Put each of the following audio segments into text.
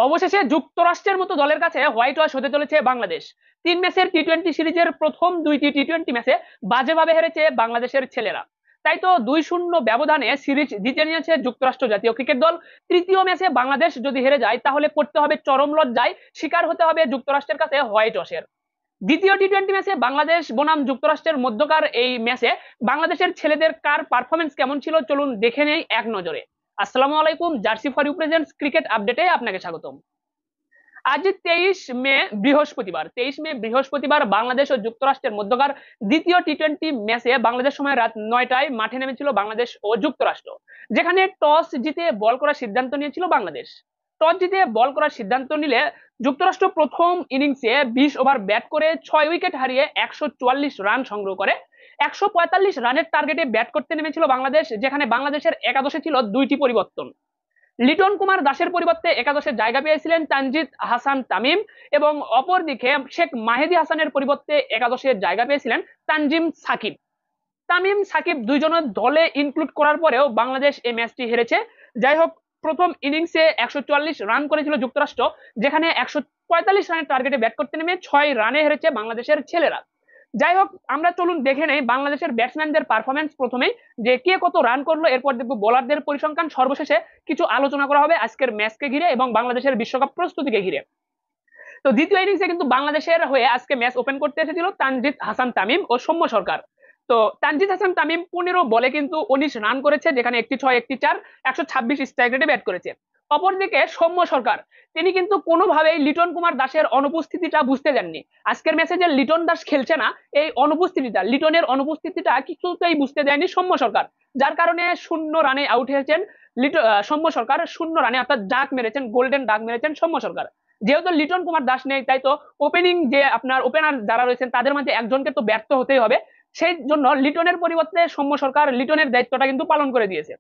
অবশেষে যুক্তরাষ্ট্রের মতো দলের কাছে হোয়াইট ওয়াশ হতে চলেছে বাংলাদেশ। 3 ম্যাচের টি-20 সিরিজের প্রথম দুইটি টি-20 ম্যাচে বাজেভাবে হেরেছে বাংলাদেশের ছেলেরা। তাই তো 2-0 ব্যবধানে সিরিজ জিতে নিয়েছে যুক্তরাষ্ট্র জাতীয় ক্রিকেট দল। তৃতীয় ম্যাচে বাংলাদেশ যদি হেরে যায় তাহলে পড়তে হবে চরম লজ্জায়, শিকার হতে হবে যুক্তরাষ্ট্রের কাছে হোয়াইট ওয়াশের। দ্বিতীয় টি-20 ম্যাচে বাংলাদেশ বনাম যুক্তরাষ্ট্রের মধ্যকার এই ম্যাচে বাংলাদেশের ছেলেদের কার পারফরমেন্স কেমন ছিল চলুন দেখে নেই এক নজরে। আসসালামু আলাইকুম, jersey for you presents cricket আপডেটে আপনাকে স্বাগতম। আজ 23 মে বৃহস্পতিবার বাংলাদেশ ও যুক্তরাষ্ট্রের মধ্যকার দ্বিতীয় টি-20 ম্যাচে বাংলাদেশ সময় রাত 9টায় মাঠে নেমেছিল বাংলাদেশ ও যুক্তরাষ্ট্র, যেখানে টস জিতে বল করার সিদ্ধান্ত নিয়েছিল বাংলাদেশ। টস জিতে বল করার সিদ্ধান্ত নিলে যুক্তরাষ্ট্র প্রথম ইনিংসে 20 ওভার ব্যাট করে 6 উইকেট হারিয়ে 144 রান সংগ্রহ করে। 145 রানের টার্গেটে ব্যাট করতে নেমেছিল বাংলাদেশ, যেখানে বাংলাদেশের একাদশে ছিল দুইটি পরিবর্তন। লিটন কুমার দাসের পরিবর্তে একাদশে জায়গা পেয়েছিলেন তানজিদ হাসান তামিম, এবং অপরদিকে শেখ মাহেদী হাসানের পরিবর্তে একাদশে জায়গা পেয়েছিলেন তানজিম সাকিব। তামিম সাকিব দুইজনের দলে ইনক্লুড করার পরেও বাংলাদেশ এই ম্যাচটি হেরেছে। যাই হোক, প্রথম ইনিংসে 144 রান করেছিল যুক্তরাষ্ট্র, যেখানে 145 রানের টার্গেটে ব্যাট করতে নেমে 6 রানে হেরেছে বাংলাদেশের ছেলেরা। যাই হোক, আমরা চলুন দেখে নেই বাংলাদেশের ব্যাটসম্যানদের পারফরমেন্স প্রথমেই, যে কে কত রান করলো, এরপর দেখবো বোলারদের পরিসংখ্যান, সর্বশেষে কিছু আলোচনা করা হবে আজকের ম্যাচকে ঘিরে এবং বাংলাদেশের বিশ্বকাপ প্রস্তুতিকে ঘিরে। তো দ্বিতীয় ইনিংসে কিন্তু বাংলাদেশের হয়ে আজকে ম্যাচ ওপেন করতে এসেছিল তানজিদ হাসান তামিম ও সৌম্য সরকার। তো তানজিদ হাসান তামিম 15 বলে কিন্তু 19 রান করেছে, যেখানে একটি 6 একটি 4, 126 স্ট্রাইক রেটে ব্যাট করেছে। অপরদিকে সৌম্য সরকার, তিনি কিন্তু কোনোভাবেই লিটন কুমার দাসের অনুপস্থিতিটা বুঝতে দেননি। আজকের ম্যাচে যে লিটন দাস খেলছে না, এই অনুপস্থিতিটা, লিটনের অনুপস্থিতিটা কিছুতেই বুঝতে দেয়নি সৌম্য সরকার, যার কারণে 0 রানে আউট হয়েছেন সৌম্য সরকার। 0 রানে অর্থাৎ ডাক মেরেছেন, গোল্ডেন ডাক মেরেছেন সৌম্য সরকার। যেহেতু লিটন কুমার দাস নেই, তাই তো ওপেনিং যে আপনার ওপেনার যারা রয়েছেন তাদের মধ্যে একজনকে তো ব্যর্থ হতেই হবে। সেই জন্য লিটনের পরিবর্তে সৌম্য সরকার লিটনের দায়িত্বটা কিন্তু পালন করে দিয়েছে।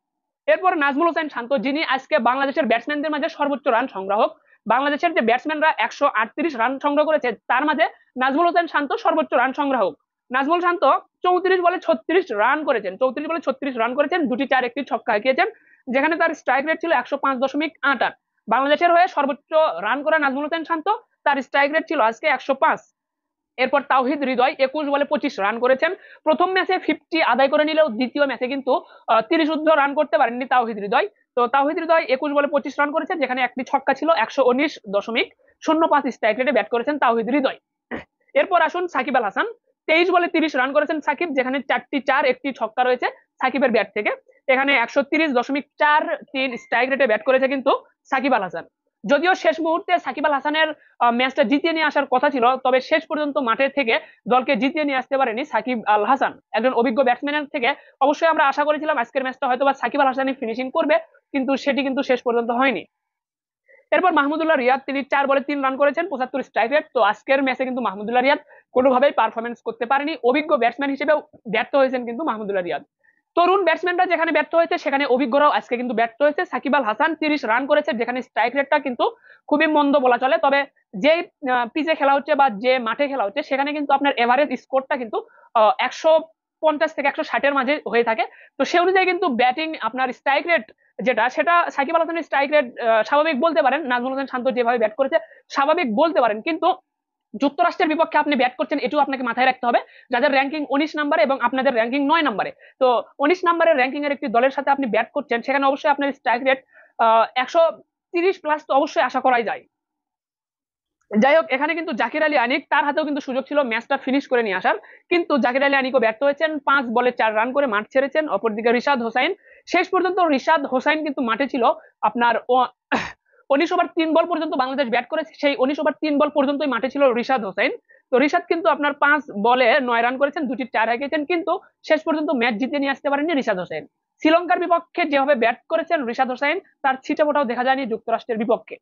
এরপর নাজমুল হোসেন শান্ত, যিনি আজকে বাংলাদেশের ব্যাটসম্যানদের মাঝে সর্বোচ্চ রান সংগ্রাহক। বাংলাদেশের যে ব্যাটসম্যানরা 138 রান সংগ্রহ করেছে, তার মাঝে নাজমুল হোসেন শান্ত সর্বোচ্চ রান সংগ্রাহক। নাজমুল শান্ত 34 বলে 36 রান করেছেন, 2টি 4 একটি ছক্কা হাঁকিয়েছেন, যেখানে তার স্ট্রাইক রেট ছিল 105.88। বাংলাদেশের হয়ে সর্বোচ্চ রান করা নাজমুল হোসেন শান্ত, তার স্ট্রাইক রেট ছিল আজকে 105। এরপর তাওহিদ হৃদয় 21 বলে 25 রান করেছেন। প্রথম ম্যাচে 50 আদায় করে নিলেও দ্বিতীয় ম্যাচে কিন্তু 30 রান করতে পারেননি তাওহিদ হৃদয়। তো তাওহিদ হৃদয় 21 বলে 25 রান করেছেন, যেখানে একটি ছক্কা ছিল। 119.05 স্ট্রাইক রেটে ব্যাট করেছেন তাওহিদ হৃদয়। এরপর আসুন সাকিব আল হাসান, 23 বলে 30 রান করেছেন সাকিব, যেখানে 4টি 4 একটি ছক্কা রয়েছে সাকিবের ব্যাট থেকে। এখানে 130.43 স্ট্রাইক রেটে ব্যাট করেছে কিন্তু সাকিব আল হাসান। যদিও শেষ মুহূর্তে সাকিব আল হাসানের ম্যাচটা জিতিয়ে নিয়ে আসার কথা ছিল, তবে শেষ পর্যন্ত মাঠে থেকে দলকে জিতিয়ে নিয়ে আসতে পারেনি সাকিব আল হাসান। একজন অভিজ্ঞ ব্যাটসম্যানের থেকে অবশ্যই আমরা আশা করেছিলাম আজকের ম্যাচটা হয়তো বা সাকিব আল হাসানই ফিনিশিং করবে, কিন্তু সেটি কিন্তু শেষ পর্যন্ত হয়নি। এরপর মাহমুদুল্লাহ রিয়াদ, তিনি 4 বলে 3 রান করেছেন, 75 স্ট্রাইক রেট। তো আজকের ম্যাচে কিন্তু মাহমুদুল্লাহ রিয়াদ কোনোভাবেই পারফরমেন্স করতে পারেনি, অভিজ্ঞ ব্যাটসম্যান হিসেবেও ব্যর্থ হয়েছেন কিন্তু মাহমুদুল্লাহ রিয়াদ। তরুণ ব্যাটসম্যানরা যেখানে ব্যর্থ হয়েছে, সেখানে অভিজ্ঞরাও আজকে কিন্তু ব্যর্থ হয়েছে। সাকিব আল হাসান 30 রান করেছে, যেখানে স্ট্রাইক রেটটা কিন্তু খুবই মন্দ বলা চলে। তবে যে পিচে খেলা হচ্ছে বা যে মাঠে খেলা হচ্ছে, সেখানে কিন্তু আপনার এভারেজ স্কোরটা কিন্তু 150 থেকে 160-এর মাঝে হয়ে থাকে। তো সে অনুযায়ী কিন্তু ব্যাটিং আপনার স্ট্রাইক রেট যেটা, সেটা সাকিব আল হাসানের স্ট্রাইক রেট স্বাভাবিক বলতে পারেন, নাজমুল হোসেন শান্ত যেভাবে ব্যাট করেছে স্বাভাবিক বলতে পারেন, কিন্তু যুক্তরাষ্ট্রের বিপক্ষে আপনি ব্যাট করছেন, এটাও আপনাকে মাথায় রাখতে হবে, যাদের র্যাঙ্কিং 19 নম্বরে এবং আপনাদের র্যাঙ্কিং 9 নম্বরে। তো 19 নম্বরের র্যাঙ্কিং এর একটি দলের সাথে আপনি ব্যাট করছেন, সেখানে অবশ্যই আপনার স্ট্রাইক রেট 130+ তো অবশ্যই আশা করাই যায়। যাই হোক, এখানে কিন্তু জাকির আলী আনিক, তার হাতেও কিন্তু সুযোগ ছিল ম্যাচটা ফিনিশ করে নিয়ে আসার, কিন্তু জাকির আলী আনিকও ব্যর্থ হয়েছেন, 5 বলে 4 রান করে মাঠ ছেড়েছেন। অপরদিকে রিশাদ হোসাইন, শেষ পর্যন্ত রিশাদ হোসাইন কিন্তু মাঠে ছিল আপনার 19 ওভার 3 বল পর্যন্ত বাংলাদেশ ব্যাট করেছে, সেই 19 ওভার 3 বল পর্যন্তই মাঠে ছিল রিশাদ হোসাইন। তো রিশাদ কিন্তু আপনার 5 বলে 9 রান করেছেন, 2টি 4 হাঁকিয়েছেন, কিন্তু শেষ পর্যন্ত ম্যাচ জিতে নিয়ে আসতে পারেননি রিশাদ হোসেন। শ্রীলঙ্কার বিপক্ষে যেভাবে ব্যাট করেছেন রিশাদ হোসেন, তার ছিটেফোঁটাও দেখা যায়নি যুক্তরাষ্ট্রের বিপক্ষে।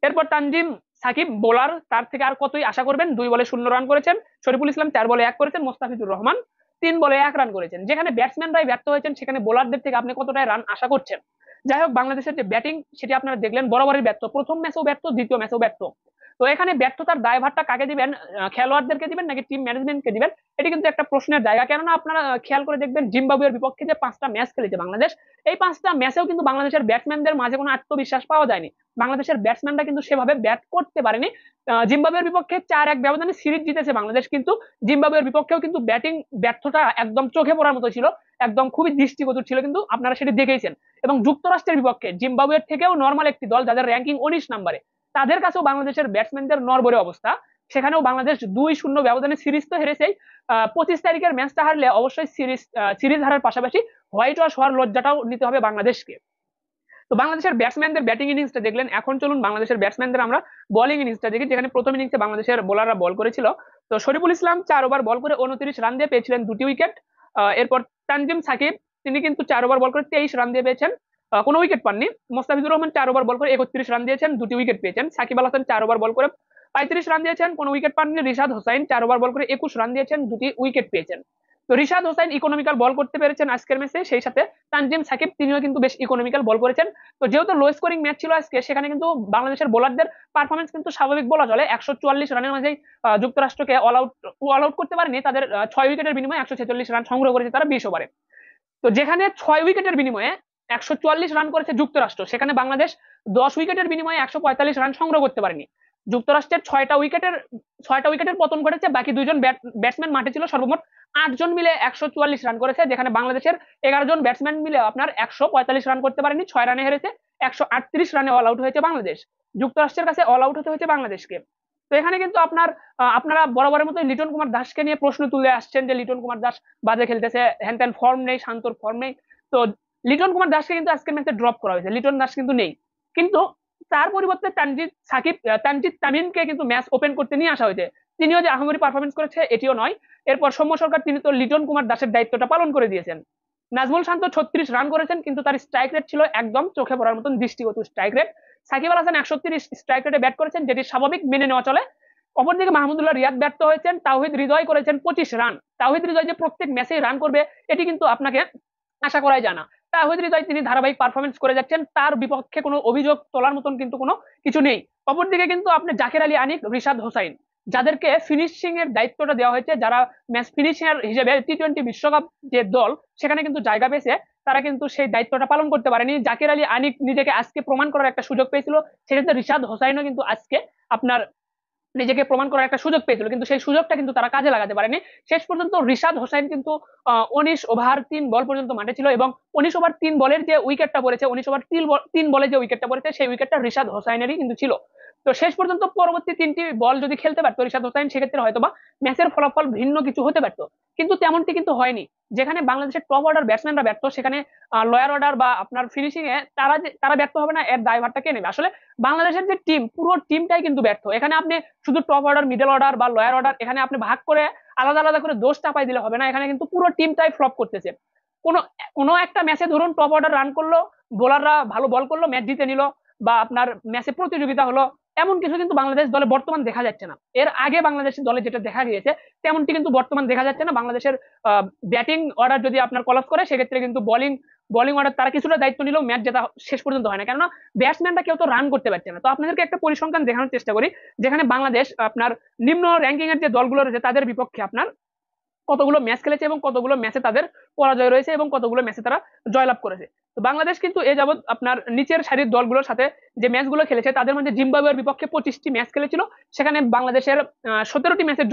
এরপর তানজিম সাকিব বোলার, তার থেকে আর কতই আশা করবেন। 2 বলে 0 রান করেছেন। শরীফুল ইসলাম 4 বলে 1 করেছেন। মোস্তাফিজুর রহমান 3 বলে 1 রান করেছেন। যেখানে ব্যাটসম্যানরাই ব্যর্থ হয়েছেন, সেখানে বোলারদের থেকে আপনি কতটাই রান আশা করছেন। যাই হোক, বাংলাদেশের যে ব্যাটিং সেটি আপনারা দেখলেন, বরাবরই ব্যর্থ, প্রথম ম্যাচেও ব্যর্থ, দ্বিতীয় ম্যাচেও ব্যর্থ। তো এখানে ব্যর্থতার দায়ভারটা কাকে দিবেন, খেলোয়াড়দেরকে দিবেন নাকি টিম ম্যানেজমেন্টকে দিবেন, এটি কিন্তু একটা প্রশ্নের জায়গা। কেননা আপনারা খেয়াল করে দেখবেন, জিম্বাবুয়ের বিপক্ষে যে 5টা ম্যাচ খেলেছে বাংলাদেশ, এই 5টা ম্যাচেও কিন্তু বাংলাদেশের ব্যাটসম্যানদের মাঝে কোনো আত্মবিশ্বাস পাওয়া যায়নি। বাংলাদেশের ব্যাটসম্যানরা কিন্তু সেভাবে ব্যাট করতে পারেনি। জিম্বাবুয়ের বিপক্ষে 4-1 ব্যবধানে সিরিজ জিতেছে বাংলাদেশ, কিন্তু জিম্বাবুয়ের বিপক্ষেও কিন্তু ব্যাটিং ব্যর্থতা একদম চোখে পড়ার মতো ছিল, একদম খুবই দৃষ্টিকটু ছিল, কিন্তু আপনারা সেটি দেখেইছেন। এবং যুক্তরাষ্ট্রের বিপক্ষে জিম্বাবুয়ের থেকেও নর্মাল একটি দল যাদের র্যাঙ্কিং 19 নম্বরে, তাদের কাছেও বাংলাদেশের ব্যাটসম্যানদের নড়বড়ে অবস্থা। সেখানেও বাংলাদেশ 2-0 ব্যবধানে সিরিজ তো হেরেছেই, 25 তারিখের ম্যাচটা হারলে অবশ্যই সিরিজ হারার পাশাপাশি হোয়াইট ওয়াশ হওয়ার লজ্জাটাও নিতে হবে বাংলাদেশকে। তো বাংলাদেশের ব্যাটসম্যানদের ব্যাটিং ইনিংসটা দেখলেন, এখন চলুন বাংলাদেশের ব্যাটসম্যানদের আমরা বোলিং ইনিংসটা দেখি, যেখানে প্রথম ইনিংসে বাংলাদেশের বোলাররা বল করেছিল। তো শরীফুল ইসলাম 4 ওভার বল করে 29 রান দিয়ে পেয়েছিলেন 2টি উইকেট। এরপর তানজিম সাকিব, তিনি কিন্তু 4 ওভার বল করে 23 রান দিয়ে পেয়েছেন, কোনো উইকেট পাননি। মোস্তাফিজুর রহমান 4 ওভার বল করে 31 রান দিয়েছেন, 2টি উইকেট পেয়েছেন। সাকিব আল হাসান 4 ওভার বল করে 35 রান দিয়েছেন, কোনো উইকেট পাননি। রিশাদ হোসাইন 4 ওভার বল করে 21 রান দিয়েছেন, 2টি উইকেট পেয়েছেন। তো রিশাদ হোসাইন ইকোনমিক্যাল বল করতে পেরেছেন আজকের ম্যাচে, সেই সাথে তানজিম সাকিব তিনিও কিন্তু বেশ ইকোনমিক্যাল বল করেছেন। তো যেহেতু লো স্কোরিং ম্যাচ ছিল আজকে, সেখানে কিন্তু বাংলাদেশের বোলারদের পারফরমেন্স কিন্তু স্বাভাবিক বলা চলে। 144 রানের মাঝেই যুক্তরাষ্ট্রকে অল আউট করতে পারেনি, তাদের 6 উইকেটের বিনিময়ে 146 রান সংগ্রহ করেছে তারা 20 ওভারে। তো যেখানে 6 উইকেটের বিনিময়ে 144 রান করেছে যুক্তরাষ্ট্র, সেখানে বাংলাদেশ 10 উইকেটের বিনিময়ে 145 রান সংগ্রহ করতে পারেনি। যুক্তরাষ্ট্রের 6টা উইকেটের পতন ঘটেছে, বাকি 2জন ব্যাটসম্যান মাঠে ছিল, সর্বমোট 8 জন মিলে 144 রান করেছে, যেখানে বাংলাদেশের 11 জন ব্যাটসম্যান মিলে আপনার 145 রান করতে পারেনি, 6 রানে হেরেছে। 138 রানে অল আউট হয়েছে বাংলাদেশ, যুক্তরাষ্ট্রের কাছে অল আউট হতে হয়েছে বাংলাদেশকে। তো এখানে কিন্তু আপনারা বরাবরের মতো লিটন কুমার দাসকে নিয়ে প্রশ্ন তুলে আসছেন যে লিটন কুমার দাস বাজে খেলতেছে, হ্যান ত্যান ফর্ম নেই, শান্তর ফর্ম নেই। তো লিটন কুমার দাসকে কিন্তু আজকের ম্যাচে ড্রপ করা হয়েছে, লিটন দাস কিন্তু নেই, কিন্তু তার পরিবর্তে তানজিদ তামিমকে কিন্তু ম্যাচ ওপেন করতে নিয়ে আসা হয়েছে। তিনিও যে আহামরি পারফরমেন্স করেছে এটিও নয়। এরপর সৌম্য সরকার, তিনি তো লিটন কুমার দাসের দায়িত্বটা পালন করে দিয়েছেন। নাজমুল শান্ত 36 রান করেছেন, কিন্তু তার স্ট্রাইক রেট ছিল একদম চোখে পড়ার মতন দৃষ্টিগত strike rate. Shakib Al Hasan 130 strike রেটে ব্যাট করেছেন, যেটি স্বাভাবিক মেনে নেওয়া চলে। অপরদিকে মাহমুদুল্লাহ রিয়াদ ব্যর্থ হয়েছেন, তাওহিদ হৃদয় করেছেন 25 রান। তাওহিদ হৃদয় যে প্রত্যেক ম্যাচেই রান করবে এটি কিন্তু আপনাকে আশা করাই যায় না। তাওহিদ হৃদয় তিনি ধারাবাহিক পারফরমেন্স করে যাচ্ছেন, তার বিপক্ষে কোনো অভিযোগ তোলার মতন কিন্তু কোনো কিছু নেই। অপরদিকে কিন্তু আপনি জাকের আলী আনিক, রিশাদ হোসাইন, যাদেরকে ফিনিশিং এর দায়িত্বটা দেওয়া হয়েছে, যারা ম্যাচ ফিনিশার হিসেবে টি-20 বিশ্বকাপ যে দল সেখানে কিন্তু জায়গা পেয়েছে, তারা কিন্তু সেই দায়িত্বটা পালন করতে পারেনি। জাকের আলী আনিক নিজেকে আজকে প্রমাণ করার একটা সুযোগ পেয়েছিল, সেক্ষেত্রে রিশাদ হোসাইনও কিন্তু আজকে আপনার নিজেকে প্রমাণ করার একটা সুযোগ পেয়েছিল, কিন্তু সেই সুযোগটা কিন্তু তারা কাজে লাগাতে পারেনি। শেষ পর্যন্ত রিশাদ হোসাইন কিন্তু 19 ওভার 3 বল পর্যন্ত মাঠে ছিল, এবং 19 ওভার 3 বলের যে উইকেটটা পড়েছে, 19 ওভার 3 বলে যে উইকেটটা পড়েছে, সেই উইকেটটা রিশাদ হোসাইনেরই কিন্তু ছিল। তো শেষ পর্যন্ত পরবর্তী 3টি বল যদি খেলতে পারতো রিশাদ হোসাইন, সেক্ষেত্রে হয়তোবা ম্যাচের ফলাফল ভিন্ন কিছু হতে পারতো, কিন্তু তেমনটি কিন্তু হয়নি। যেখানে বাংলাদেশের টপ অর্ডার ব্যাটসম্যানরা ব্যর্থ, সেখানে লয়ার অর্ডার বা আপনার ফিনিশিং এ তারা ব্যর্থ হবে না, এর দায়ভারটা কে নেবে? আসলে বাংলাদেশের যে টিম, পুরো টিমটাই কিন্তু ব্যর্থ। এখানে আপনি শুধু টপ অর্ডার, মিডল অর্ডার বা লয়ার অর্ডার, এখানে আপনি ভাগ করে আলাদা আলাদা করে দোষ চাপাই দিলে হবে না। এখানে কিন্তু পুরো টিমটাই ফ্লপ করতেছে। কোনো কোনো একটা ম্যাচে ধরুন টপ অর্ডার রান করলো, বোলাররা ভালো বল করলো, ম্যাচ জিতে নিল, বা আপনার ম্যাচে প্রতিযোগিতা হলো, এমন কিছু কিন্তু বাংলাদেশ দলে বর্তমান দেখা যাচ্ছে না। এর আগে বাংলাদেশের দলে যেটা দেখা গিয়েছে তেমনটি কিন্তু বর্তমান দেখা যাচ্ছে না। বাংলাদেশের ব্যাটিং অর্ডার যদি আপনার কলাপস করে, সেক্ষেত্রে কিন্তু বোলিং অর্ডার তারা কিছুটা দায়িত্ব নিলেও ম্যাচ জেতা শেষ পর্যন্ত হয় না, কেননা ব্যাটসম্যানরা কেউ তো রান করতে পারছে না। তো আপনাদেরকে একটা পরিসংখ্যান দেখানোর চেষ্টা করি, যেখানে বাংলাদেশ আপনার নিম্ন র্যাঙ্কিং এর যে দলগুলো রয়েছে তাদের বিপক্ষে আপনার কতগুলো ম্যাচ খেলেছে এবং কতগুলো ম্যাচে তাদের পরাজয় রয়েছে এবং কতগুলো ম্যাচে তারা জয়লাভ করেছে। তো বাংলাদেশ কিন্তু এ যাবৎ আপনার নিচের সারির দলগুলোর সাথে যে ম্যাচগুলো খেলেছে, তাদের মধ্যে জিম্বাবুয়ের বিপক্ষে 25টি ম্যাচ খেলেছিল, সেখানে বাংলাদেশের 17টি ম্যাচের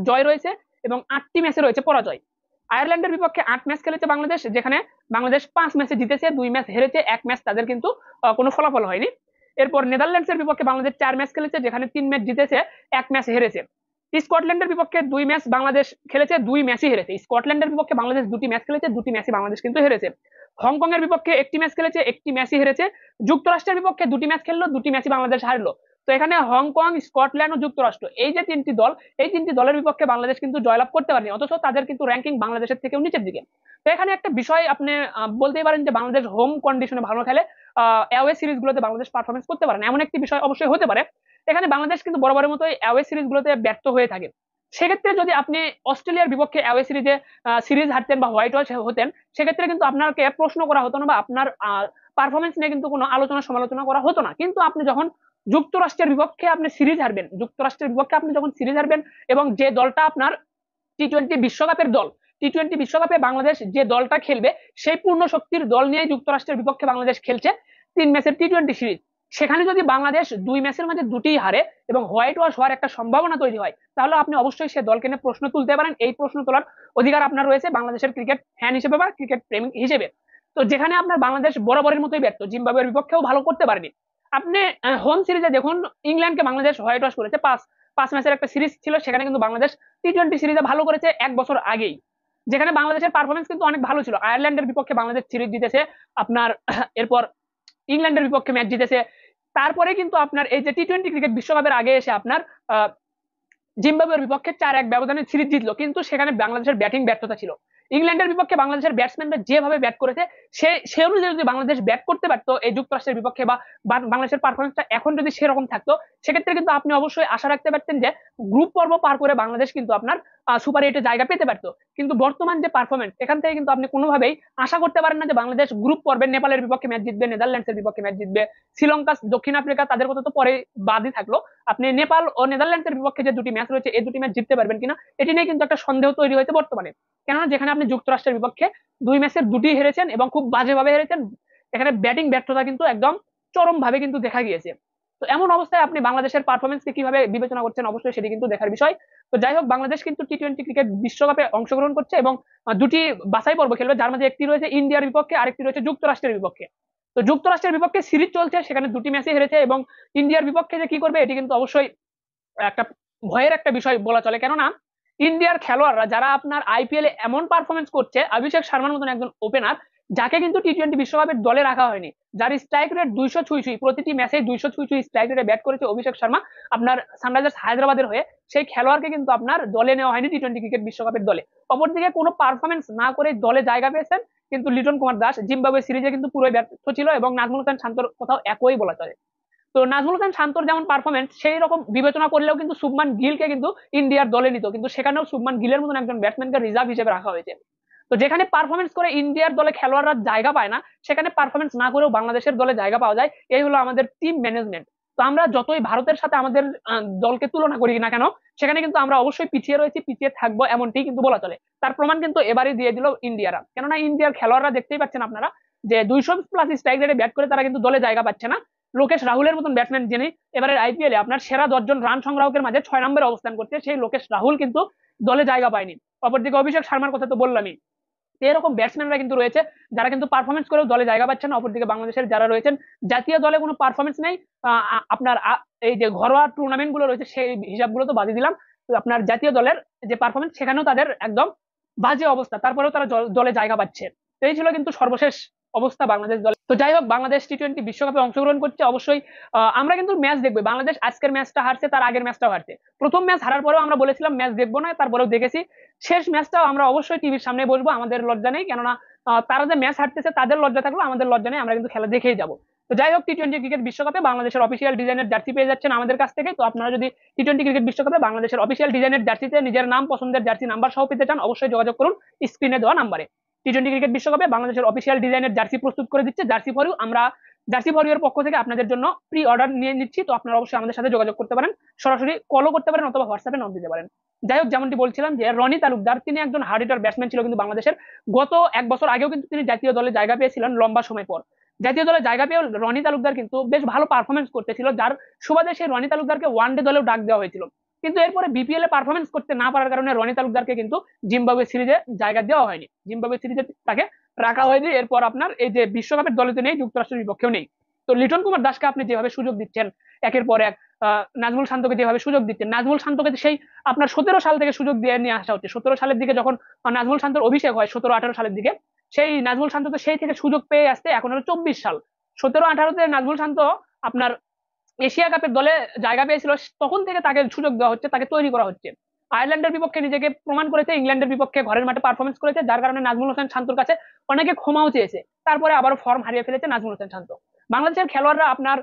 জয় রয়েছে এবং 8টি ম্যাচে রয়েছে পরাজয়। আয়ারল্যান্ডের বিপক্ষে 8 ম্যাচ খেলেছে বাংলাদেশ, যেখানে বাংলাদেশ 5 ম্যাচে জিতেছে, 2 ম্যাচ হেরেছে, 1 ম্যাচ তাদের কিন্তু কোনো ফলাফল হয়নি। এরপর নেদারল্যান্ডসের বিপক্ষে বাংলাদেশ 4 ম্যাচ খেলেছে, যেখানে 3 ম্যাচ জিতেছে, 1 ম্যাচ হেরেছে। স্কটল্যান্ডের বিপক্ষে 2 ম্যাচ বাংলাদেশ খেলেছে, 2 ম্যাচই হেরেছে। স্কটল্যান্ডের বিপক্ষে বাংলাদেশ 2টি ম্যাচ খেলেছে, 2টি ম্যাচই বাংলাদেশ কিন্তু হেরেছে। হংকং এর বিপক্ষে 1টি ম্যাচ খেলেছে, 1টি ম্যাচই হেরেছে। যুক্তরাষ্ট্রের বিপক্ষে 2টি ম্যাচ খেললো, 2টি ম্যাচই বাংলাদেশ হারলো। তো এখানে হংকং, স্কটল্যান্ড ও যুক্তরাষ্ট্র, এই যে 3টি দল, এই 3টি দলের বিপক্ষে বাংলাদেশ কিন্তু জয়লাভ করতে পারেনি, অথচ তাদের কিন্তু র্যাঙ্কিং বাংলাদেশের থেকেও নিচের দিকে। তো এখানে একটা বিষয় আপনি বলতেই পারেন যে বাংলাদেশ হোম কন্ডিশনে ভালো খেলে, অ্যাওয়ে সিরিজ গুলোতে বাংলাদেশ পারফরমেন্স করতে পারে না, এমন একটি বিষয় অবশ্যই হতে পারে। এখানে বাংলাদেশ কিন্তু বরাবরের মতো অ্যাওয়ে সিরিজ গুলোতে ব্যর্থ হয়ে থাকে। সেক্ষেত্রে যদি আপনি অস্ট্রেলিয়ার বিপক্ষে অ্যাওয়ে সিরিজ হারতেন বা হোয়াইট ওয়াশ হতেন, সেক্ষেত্রে কিন্তু আপনাকে প্রশ্ন করা হতো না, বা আপনার পারফরমেন্স নিয়ে কিন্তু কোনো আলোচনা সমালোচনা করা হতো না। কিন্তু আপনি যখন যুক্তরাষ্ট্রের বিপক্ষে আপনি সিরিজ হারবেন, যুক্তরাষ্ট্রের বিপক্ষে আপনি যখন সিরিজ হারবেন, এবং যে দলটা আপনার টি-20 বিশ্বকাপের দল, টি-20 বিশ্বকাপে বাংলাদেশ যে দলটা খেলবে সেই পূর্ণ শক্তির দল নিয়ে যুক্তরাষ্ট্রের বিপক্ষে বাংলাদেশ খেলছে 3 ম্যাচের টি-20 সিরিজ। সেখানে যদি বাংলাদেশ 2 ম্যাচের মাঝে দুটিই হারে এবং হোয়াইট ওয়াশ হওয়ার একটা সম্ভাবনা তৈরি হয়, তাহলে আপনি অবশ্যই সে দলকে নিয়ে প্রশ্ন তুলতে পারেন। এই প্রশ্ন তোলার অধিকার আপনার রয়েছে বাংলাদেশের ক্রিকেট ফ্যান হিসেবে বা ক্রিকেট প্রেমিক হিসেবে। তো যেখানে আপনার বাংলাদেশ বরাবরের মতোই ব্যর্থ, জিম্বাবুয়ের বিপক্ষেও ভালো করতে পারেনি। আপনি হোম সিরিজে দেখুন, ইংল্যান্ডকে বাংলাদেশ হোয়াইট ওয়াশ করেছে। পাঁচ পাঁচ ম্যাচের একটা সিরিজ ছিল, সেখানে কিন্তু বাংলাদেশ টি-20 সিরিজে ভালো করেছে 1 বছর আগেই, যেখানে বাংলাদেশের পারফরমেন্স কিন্তু অনেক ভালো ছিল। আয়ারল্যান্ডের বিপক্ষে বাংলাদেশ সিরিজ জিতেছে আপনার, এরপর ইংল্যান্ডের বিপক্ষে ম্যাচ জিতেছে। তারপরে কিন্তু আপনার এই যে টি-20 ক্রিকেট বিশ্বকাপের আগে এসে আপনার জিম্বাবুয়ের বিপক্ষে 4-1 ব্যবধানে সিরিজ জিতলো, কিন্তু সেখানে বাংলাদেশের ব্যাটিং ব্যর্থতা ছিল। ইংল্যান্ডের বিপক্ষে বাংলাদেশের ব্যাটসম্যানরা যেভাবে ব্যাট করেছে, সে অনুযায়ী যদি বাংলাদেশ ব্যাট করতে পারতো এই যুক্তরাষ্ট্রের বিপক্ষে, বা বাংলাদেশের পারফরমেন্সটা এখন যদি সেরকম থাকতো, সেক্ষেত্রে কিন্তু আপনি অবশ্যই আশা রাখতে পারতেন যে গ্রুপ পর্ব পার করে বাংলাদেশ কিন্তু আপনার সুপার এইটে জায়গা পেতে পারতো। কিন্তু বর্তমান যে পারফরমেন্স, এখান থেকে কিন্তু আপনি কোনোভাবেই আশা করতে পারেন না যে বাংলাদেশ গ্রুপ পর্বে নেপালের বিপক্ষে ম্যাচ জিতবে, নেদারল্যান্ডসের বিপক্ষে ম্যাচ জিতবে, শ্রীলঙ্কা, দক্ষিণ আফ্রিকা, তাদের কথা তো পরে বাদই থাকলো। আপনি নেপাল ও নেদারল্যান্ডসের বিপক্ষে যে দুটি ম্যাচ রয়েছে, এই দুটি ম্যাচ জিততে পারবেন কিনা, এটি নিয়ে কিন্তু একটা সন্দেহ তৈরি হয়েছে বর্তমানে। কেননা যেখানে আপনি যুক্তরাষ্ট্রের বিপক্ষে 2 ম্যাচের দুটি হেরেছেন এবং খুব বাজেভাবে হেরেছেন, এখানে ব্যাটিং ব্যর্থতা কিন্তু একদম চরম ভাবে কিন্তু দেখা গিয়েছে। তো এমন অবস্থায় আপনি বাংলাদেশের পারফরমেন্সকে কিভাবে বিবেচনা করছেন, অবশ্যই সেটি কিন্তু দেখার বিষয়। তো যাই হোক, বাংলাদেশ কিন্তু টি-20 ক্রিকেট বিশ্বকাপে অংশগ্রহণ করছে এবং দুটি বাছাই পর্ব খেলবে, যার মধ্যে একটি রয়েছে ইন্ডিয়ার বিপক্ষে, আরেকটি রয়েছে যুক্তরাষ্ট্রের বিপক্ষে। তো যুক্তরাষ্ট্রের বিপক্ষে সিরিজ চলছে, সেখানে দুটি ম্যাচে হেরেছে, এবং ইন্ডিয়ার বিপক্ষে যে কি করবে এটি কিন্তু অবশ্যই একটা ভয়ের একটা বিষয় বলা চলে। কেননা ইন্ডিয়ার খেলোয়াড়রা যারা আপনার আইপিএল এ এমন পারফরমেন্স করছে, অভিষেক শর্মার মতন একজন ওপেনার, যাকে কিন্তু টি-20 বিশ্বকাপের দলে রাখা হয়নি, যার স্ট্রাইক রেট 200 ছুঁই ছুঁই, প্রতিটি ম্যাচে 200 ছুঁই ছুঁই স্ট্রাইক রেটে ব্যাট করেছে অভিষেক শর্মা আপনার সানরাইজার্স হায়দ্রাবাদের হয়ে, সেই খেলোয়াড়কে কিন্তু আপনার দলে নেওয়া হয়নি টি-20 ক্রিকেট বিশ্বকাপের দলে। অপরদিকে কোনো পারফরমেন্স না করে দলে জায়গা পেয়েছেন কিন্তু লিটন কুমার দাস, জিম্বাবুয়ে সিরিজে কিন্তু পুরোই ব্যর্থ ছিল, এবং নাজমুল হাসান শান্তর কোথাও একই বলা চলে। তো নাজমুল হাসান শান্তর যেমন পারফরমেন্স, সেই রকম বিবেচনা করলেও কিন্তু শুভমান গিলকে কিন্তু ইন্ডিয়ার দলে নিত, কিন্তু সেখানেও শুভমান গিলের মতন একজন ব্যাটসম্যানকে রিজার্ভ হিসেবে রাখা হয়েছে। তো যেখানে পারফরমেন্স করে ইন্ডিয়ার দলে খেলোয়াড়রা জায়গা পায় না, সেখানে পারফরমেন্স না করেও বাংলাদেশের দলে জায়গা পাওয়া যায়। এই হলো আমাদের টিম ম্যানেজমেন্ট। তো আমরা যতই ভারতের সাথে আমাদের দলকে তুলনা করি না কেন, সেখানে কিন্তু আমরা অবশ্যই পিছিয়ে রয়েছি, পিছিয়ে থাকবো, এমনটি কিন্তু বলা চলে। তার প্রমাণ কিন্তু এবারই দিয়ে দিল ইন্ডিয়ারা। কেননা ইন্ডিয়ার খেলোয়াড়রা দেখতেই পাচ্ছেন আপনারা যে 200+ স্ট্রাইক রেটে ব্যাট করে তারা কিন্তু দলে জায়গা পাচ্ছে না। লোকেশ রাহুলের মতন ব্যাটসম্যান, যিনি এবারের আইপিএলে আপনার সেরা 10 জন রান সংগ্রাহকের মাঝে 6 নম্বরে অবস্থান করছে, সেই লোকেশ রাহুল কিন্তু দলে জায়গা পায়নি। অপরদিকে অভিষেক শর্মার কথা তো বললামই। এরকম ব্যাটসম্যানরা কিন্তু রয়েছে যারা কিন্তু পারফরমেন্স করেও দলে জায়গা পাচ্ছে না। অপরদিকে বাংলাদেশের যারা রয়েছেন, জাতীয় দলে কোনো পারফরমেন্স নেই, আপনার এই যে ঘরোয়া টুর্নামেন্ট গুলো রয়েছে সেই হিসাবগুলো তো বাদই দিলাম, তো আপনার জাতীয় দলের যে পারফরমেন্স, সেখানেও তাদের একদম বাজে অবস্থা, তারপরেও তারা দলে জায়গা পাচ্ছে। তো এই ছিল কিন্তু সর্বশেষ অবস্থা বাংলাদেশ দলে। তো যাই হোক, বাংলাদেশ টি-20 বিশ্বকাপে অংশগ্রহণ করছে অবশ্যই। আমরা কিন্তু ম্যাচ দেখবো। বাংলাদেশ আজকের ম্যাচটা হারছে, তার আগের ম্যাচটাও হারছে। প্রথম ম্যাচ হারার পরেও আমরা বলেছিলাম ম্যাচ দেখবো না, তারপরেও দেখেছি। শেষ ম্যাচটাও আমরা অবশ্যই টিভির সামনে বসবো, আমাদের লজ্জা নেই। কেননা তারা যে ম্যাচ হারতেছে তাদের লজ্জা থাকলো, আমাদের লজ্জা নেই, আমরা কিন্তু খেলা দেখেই যাবো। তো যাই হোক, টি-20 ক্রিকেট বিশ্বকাপে বাংলাদেশের অফিসিয়াল ডিজাইনের জার্সি পেয়ে যাচ্ছেন আমাদের কাছ থেকে। তো আপনারা যদি টি-20 ক্রিকেট বিশ্বকাপে বাংলাদেশের অফিসিয়াল ডিজাইনের জার্সিতে নিজের নাম, পছন্দের জার্সি নাম্বার সহ পেতে চান, অবশ্যই যোগাযোগ করুন স্ক্রিনে দেওয়া নাম্বারে। টি-20 ক্রিকেট বিশ্বকাপে বাংলাদেশের অফিসিয়াল ডিজাইনের জার্সি প্রস্তুত করে দিচ্ছে জার্সি ফর ইউ। আমরা জার্সি ফর ইউ এর পক্ষ থেকে আপনাদের জন্য প্রি অর্ডার নিয়ে নিচ্ছি। তো আপনারা অবশ্যই আমাদের সাথে যোগাযোগ করতে পারেন, সরাসরি কলও করতে পারেন অথবা হোয়াটসঅ্যাপে নক দিতে পারেন। যাই হোক, যেমনটি বলছিলাম যে রনি তালুকদার, তিনি একজন হার্ড হিটার ব্যাটসম্যান ছিল কিন্তু বাংলাদেশের। গত 1 বছর আগেও কিন্তু তিনি জাতীয় দলে জায়গা পেয়েছিলেন লম্বা সময় পর। জাতীয় দলে জায়গা পেয়েও রনি তালুকদার কিন্তু বেশ ভালো পারফরমেন্স করতেছিল, যার সুবাদে সেই রনি তালুকদারকে ওয়ানডে দলেও ডাক দেওয়া হয়েছিল। কিন্তু এরপরে বিপিএল এ পারফরমেন্স করতে না পারার কারণে রনি তালুকদারকে কিন্তু জিম্বাবুয়ে সিরিজে জায়গা দেওয়া হয়নি, জিম্বাবুয়ে সিরিজে তাকে রাখা হয়নি। এরপর আপনার এই যে বিশ্বকাপের দলে তো নেই, যুক্তরাষ্ট্রের বিপক্ষেও নেই। তো লিটন কুমার দাসকে আপনি যেভাবে সুযোগ দিচ্ছেন একের পর এক, নাজমুল শান্তকে যেভাবে সুযোগ দিচ্ছেন, নাজমুল শান্তকে সেই আপনার 17 সাল থেকে সুযোগ দিয়ে নিয়ে আসা হচ্ছে। 17 সালের দিকে যখন নাজমুল শান্তর অভিষেক হয়, 17-18 সালের দিকে, সেই নাজমুল শান্ত তো সেই থেকে সুযোগ পেয়ে আসতে এখন হলো 24 সাল। 17-18-তে নাজমুল শান্ত আপনার এশিয়া কাপের দলে জায়গা পেয়েছিল, তখন থেকে তাকে সুযোগ দেওয়া হচ্ছে, তাকে তৈরি করা হচ্ছে। আয়ারল্যান্ডের বিপক্ষে নিজেকে প্রমাণ করেছে, ইংল্যান্ডের বিপক্ষে ঘরের মাঠে পারফরমেন্স করেছে, যার কারণে নাজমুল হোসেন শান্তর কাছে অনেকে ক্ষমাও চেয়েছে। তারপরে আবারও ফর্ম হারিয়ে ফেলেছে নাজমুল হোসেন শান্ত। বাংলাদেশের খেলোয়াড়রা আপনার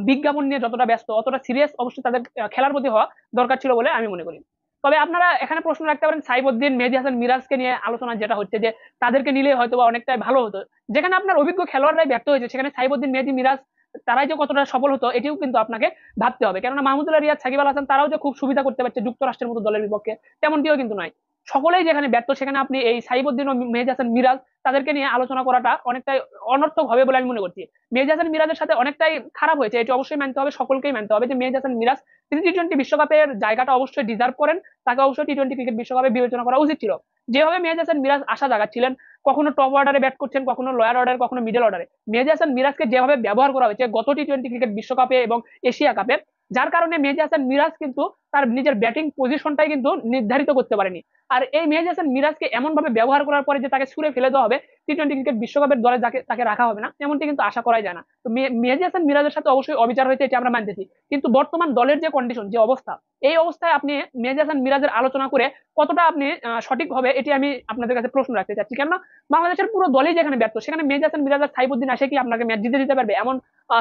বিজ্ঞাপন নিয়ে যতটা ব্যস্ত, অতটা সিরিয়াস অবশ্যই তাদের খেলার প্রতি হওয়া দরকার ছিল বলে আমি মনে করি। তবে আপনারা এখানে প্রশ্ন রাখতে পারেন সাইফুদ্দিন, মেহেদী হাসান মিরাজকে নিয়ে আলোচনা যেটা হচ্ছে, যে তাদেরকে নিলে হয়তো বা অনেকটাই ভালো হতো। যেখানে আপনার অভিজ্ঞ খেলোয়াড়রাই ব্যর্থ হয়েছে, সেখানে সাইফুদ্দিন, মেহেদী, মিরাজ তারাই যে কতটা সফল হতো এটিও কিন্তু আপনাকে ভাবতে হবে। কেননা মাহমুদুল্লাহ রিয়াদ, সাকিব আল হাসান তারাও যে খুব সুবিধা করতে পারছে যুক্তরাষ্ট্রের মতো দলের বিপক্ষে, তেমনটিও কিন্তু নয়। সকলেই যেখানে ব্যর্থ, সেখানে আপনি এই সাইবুদ্দিন ও মেহেদী হাসান মিরাজ তাদেরকে নিয়ে আলোচনা করাটা অনেকটাই অনর্থক হবে বলে আমি মনে করছি। মেহেদী হাসান মিরাজের সাথে অনেকটাই খারাপ হয়েছে, এটি অবশ্যই মানতে হবে, সকলকেই মানতে হবে যে মেহেদী হাসান মিরাজ তিনি টি-20 বিশ্বকাপের জায়গাটা অবশ্যই ডিজার্ভ করেন, তাকে অবশ্যই টি-20 ক্রিকেট বিশ্বকাপে বিবেচনা করা উচিত ছিল। যেভাবে মেহেদী হাসান মিরাজ আশা জাগাচ্ছিলেন, কখনো টপ অর্ডারে ব্যাট করছেন, কখনো লোয়ার অর্ডারে, কখনো মিডল অর্ডারে, মেহেদী হাসান মিরাজকে যেভাবে ব্যবহার করা হয়েছে গত টি-20 ক্রিকেট বিশ্বকাপে এবং এশিয়া কাপে, যার কারণে মেহেদী হাসান মিরাজ কিন্তু তার নিজের ব্যাটিং পজিশনটাই কিন্তু নির্ধারিত করতে পারেনি। আর এই মেহেদী হাসান মিরাজকে এমন ভাবে ব্যবহার করার পরে যে তাকে ছুড়ে ফেলে দেওয়া হবে, টি-20 ক্রিকেট বিশ্বকাপের দলে যাকে তাকে রাখা হবে না, এমনটি কিন্তু আশা করাই যায় না। তো মেহেদী হাসান মিরাজের সাথে অবশ্যই অবিচার হয়েছে, এটা আমরা মানতেছি। কিন্তু বর্তমান দলের যে কন্ডিশন, যে অবস্থা, এই অবস্থায় আপনি মেহেদী হাসান মিরাজের আলোচনা করে কতটা আপনি সঠিক হবে, এটি আমি আপনাদের কাছে প্রশ্ন রাখতে চাচ্ছি। কেননা বাংলাদেশের পুরো দলই যেখানে ব্যর্থ, সেখানে মেহেদী হাসান মিরাজ আর সাইফুদ্দিন আসে কি আপনাকে ম্যাচ জিতে দিতে পারবে এমন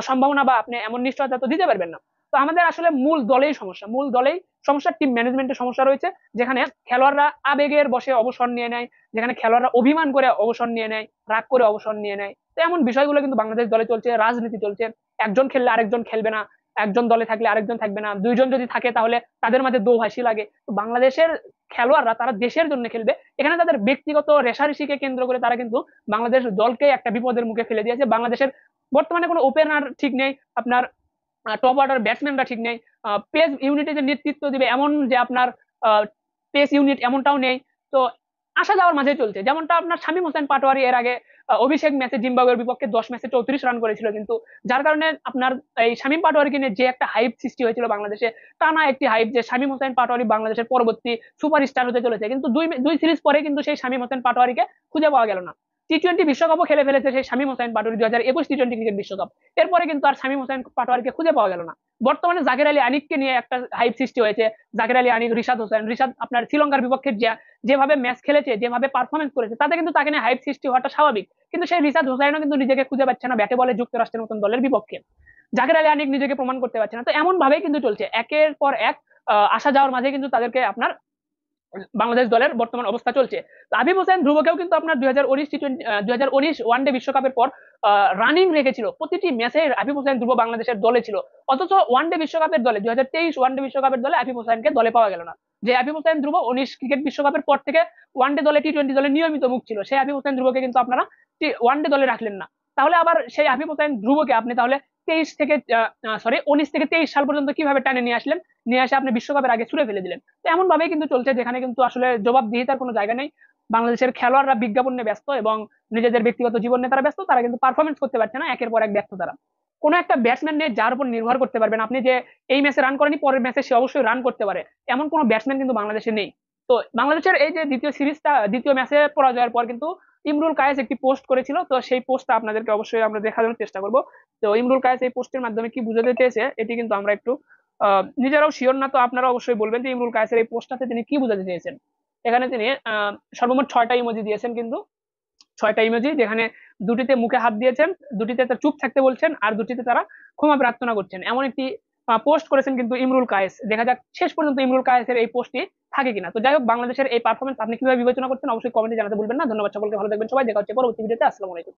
সম্ভাবনা বা আপনি এমন নিশ্চয়তা তো দিতে পারবেন না। তো আমাদের আসলে মূল দলেই সমস্যা, মূল দলেই সমস্যা, টিম ম্যানেজমেন্টের সমস্যা রয়েছে, যেখানে খেলোয়াড়রা আবেগের বশে অবসর নিয়ে নেয়, যেখানে খেলোয়াড়রা অভিমান করে অবসর নিয়ে নেয়, রাগ করে অবসর নিয়ে নেয়। তো এমন বিষয়গুলো কিন্তু বাংলাদেশ দলে চলছে, রাজনীতি চলছে, একজন খেললে আরেকজন খেলবে না, একজন দলে থাকলে আরেকজন থাকবে না, দুইজন যদি থাকে তাহলে তাদের মাঝে দোহাসি লাগে। তো বাংলাদেশের খেলোয়াড়রা তারা দেশের জন্য খেলবে, এখানে তাদের ব্যক্তিগত রেষারেষিকে কেন্দ্র করে তারা কিন্তু বাংলাদেশ দলকে একটা বিপদের মুখে ফেলে দিয়েছে। বাংলাদেশের বর্তমানে কোনো ওপেনার ঠিক নেই, আপনার টপ অর্ডার ব্যাটসম্যানরা ঠিক নেই, পেস ইউনিটে যে নেতৃত্ব দিবে এমন যে আপনার পেস ইউনিট এমনটাও নেই। তো আসা যাওয়ার মাঝে চলছে, যেমনটা আপনার শামীম হোসেন পাটোয়ারি এর আগে অভিষেক ম্যাচে জিম্বাবুয়ের বিপক্ষে 10 ম্যাচে 34 রান করেছিল, কিন্তু যার কারণে আপনার এই শামীম পাটোয়ারিকে নিয়ে যে একটা হাইপ সৃষ্টি হয়েছিল বাংলাদেশে, টানা একটি হাইপ যে শামীম হোসেন পাটোয়ারি বাংলাদেশের পরবর্তী সুপারস্টার হতে চলেছে, কিন্তু দুই দুই সিরিজ পরে কিন্তু সেই শামীম হোসেন পাটোয়ারিকে খুঁজে পাওয়া গেল না। টি-20 বিশ্বকাপও খেলে ফেলেছে সেই শামীম হোসেন পাটোয়ারি, 2021 টি-20 ক্রিকেট বিশ্বকাপ, এরপরে কিন্তু আর শামীম হোসেন পাটোয়ারিকে খুঁজে পাওয়া গেল না। বর্তমানে জাকির আলী আনিককে নিয়ে একটা হাইপ সৃষ্টি হয়েছে, জাকির আলী আনিক, রিশাদ হোসেন, রিশাদ আপনার শ্রীলঙ্কার বিপক্ষে যেভাবে ম্যাচ খেলেছে, যেভাবে পারফরমেন্স করেছে, তাতে কিন্তু তাকে নিয়ে হাইপ সৃষ্টি হওয়াটা স্বাভাবিক। কিন্তু সেই রিশাদ হোসেনও কিন্তু নিজেকে খুঁজে পাচ্ছে না ব্যাটে বলে যুক্তরাষ্ট্রের মতন দলের বিপক্ষে, জাকির আলী আনিক নিজেকে প্রমাণ করতে পারছে না। তো এমন ভাবেই কিন্তু চলছে, একের পর এক আসা যাওয়ার মাঝে কিন্তু তাদেরকে আপনার বাংলাদেশ দলের বর্তমান অবস্থা চলছে। তো আবিব হোসেন ধ্রুবকেও কিন্তু আপনার 2019 ওয়ানডে বিশ্বকাপের পর রানিং রেখেছিল, প্রতিটি ম্যাচে আবিব হোসেন ধ্রুব বাংলাদেশের দলে ছিল, অথচ ওয়ানডে বিশ্বকাপের দলে 2023 ওয়ানডে বিশ্বকাপের দলে আবিব হোসেনকে দলে পাওয়া গেল না। যে আবিব হোসেন ধ্রুব 19 ক্রিকেট বিশ্বকাপের পর থেকে ওয়ানডে দলে, টি-20 দলে নিয়মিত মুখ ছিল, সেই আবিব হোসেন ধ্রুবকে কিন্তু আপনারা ওয়ানডে দলে রাখলেন না। তাহলে আবার সেই আবিব হোসেন ধ্রুবকে আপনি তাহলে 19 থেকে 23 সাল পর্যন্ত কিভাবে টানে নিয়ে আসলেন, নিয়ে এসে আপনি বিশ্বকাপের আগে ছুড়ে ফেলে দিলেন? তো এমন ভাবেই কিন্তু চলছে, যেখানে কিন্তু আসলে জবাবদিহিতার কোনো জায়গা নেই। বাংলাদেশের খেলোয়াড়রা বিজ্ঞাপন নিয়ে ব্যস্ত এবং নিজেদের ব্যক্তিগত জীবন নিয়ে তারা ব্যস্ত, তারা কিন্তু পারফরমেন্স করতে পারছে না, একের পর এক ব্যর্থ তারা। কোনো একটা ব্যাটসম্যান নিয়ে যার উপর নির্ভর করতে পারবেন আপনি, যে এই ম্যাচে রান করেনি পরের ম্যাচে সে অবশ্যই রান করতে পারে, এমন কোনো ব্যাটসম্যান কিন্তু বাংলাদেশে নেই। তো বাংলাদেশের এই যে দ্বিতীয় ম্যাচে পরাজয়ের পর কিন্তু ইমরুল কায়েস একটি পোস্ট করেছিল, তো সেই পোস্টটা আপনাদেরকে অবশ্যই আমরা দেখানোর চেষ্টা করব। তো ইমরুল কায়েস এই পোস্টের মাধ্যমে কি বুঝাতে চেয়েছে এটি কিন্তু আমরা একটু নিজেরাও শিওর না, তো আপনারা অবশ্যই বলবেন যে ইমরুল কায়েসের এই পোস্টটাতে তিনি কি বোঝাতে চেয়েছেন। এখানে তিনি সর্বমোট 6টা ইমোজি দিয়েছেন, কিন্তু 6টা ইমোজি, যেখানে দুটিতে মুখে হাত দিয়েছেন, দুটিতে তার চুপ থাকতে বলছেন, আর দুটিতে তারা ক্ষমা প্রার্থনা করছেন, এমন একটি পোস্ট করেছেন কিন্তু ইমরুল কায়েস। দেখা যাক শেষ পর্যন্ত ইমরুল কায়েসের এই পোস্টটি থাকে কিনা। তো যাই হোক, বাংলাদেশের এই পারফরমেন্স আপনি কিভাবে বিবেচনা করছেন অবশ্যই কমেন্টে জানাতে ভুলবেন না। ধন্যবাদ সকলকে, ভালো থাকবেন সবাই, দেখা হচ্ছে পরবর্তী ভিডিওতে। আসসালামু আলাইকুম।